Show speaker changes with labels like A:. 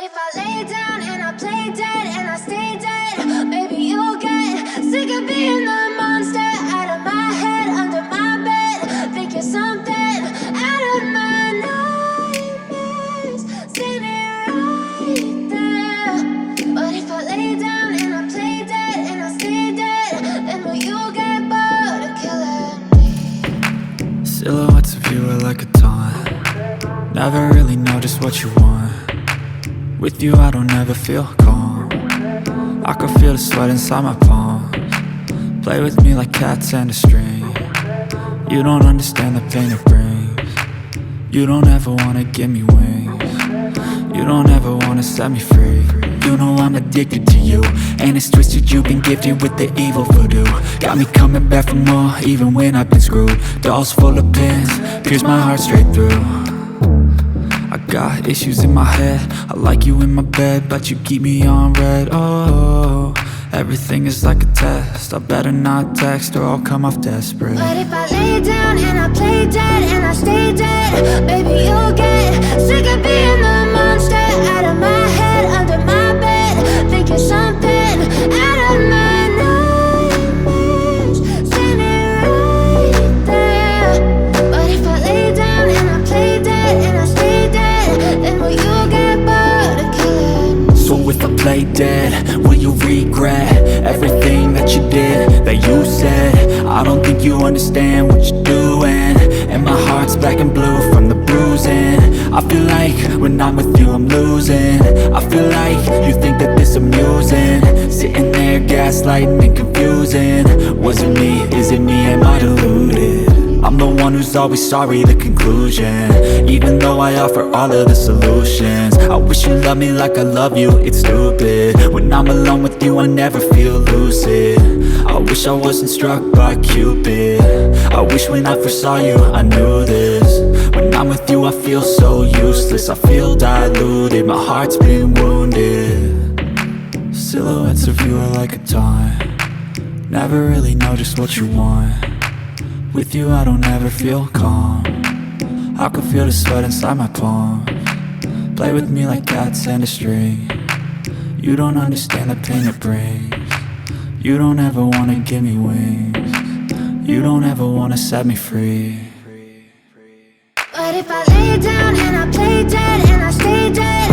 A: if I lay down and I play dead and I stay dead, maybe you'll get sick of being the monster out of my head, under my bed. Think you're something out of my nightmares, standing right there. But if I lay down and I play dead and I stay dead, then will you get bored of killing me?
B: Silhouettes of you are like a taunt. Never really know just what you want. With you I don't ever feel calm. I can feel the sweat inside my palms. Play with me like cats and a string. You don't understand the pain it brings. You don't ever wanna give me wings. You don't ever wanna set me free. You know I'm addicted to you, and it's twisted, you've been gifted with the evil voodoo. Got me coming back for more, even when I've been screwed. Dolls full of pins, pierce my heart straight through. I got issues in my head, I like you in my bed, but you keep me on red. Oh, everything is like a test, I better not text or I'll come off desperate.
A: But if I lay down and I play dead and I stay dead, baby you'll get sick of being the monster out of my head, under my bed. Think you're something out of my nightmares, standing right there. But if I lay down and I play dead and I stay dead, then will you get bored of killing me?
B: So if I play dead, will you regret everything that you did, that you said? I don't think you understand what you're doing, and my heart's black and blue from the bruising. I feel like when I'm with you I'm losing. I feel like you think that this amusing, sitting there gaslighting and confusing. Was it me? Is it me? Am I deluded? I'm the one who's always sorry, the conclusion, even though I offer all of the solutions. I wish you loved me like I love you, it's stupid. When I'm alone with you I never feel lucid. I wish I wasn't struck by Cupid. I wish when I first saw you I knew this. When I'm with you I feel so useless, I feel diluted, my heart's been wounded. Silhouettes of you are like a taunt. Never really know just what you want. With you I don't ever feel calm. I can feel the sweat inside my palms. Play with me like cats and a string. You don't understand the pain it brings. You don't ever wanna give me wings. You don't ever wanna set me free.
A: But if I lay down and I play dead and I stay dead,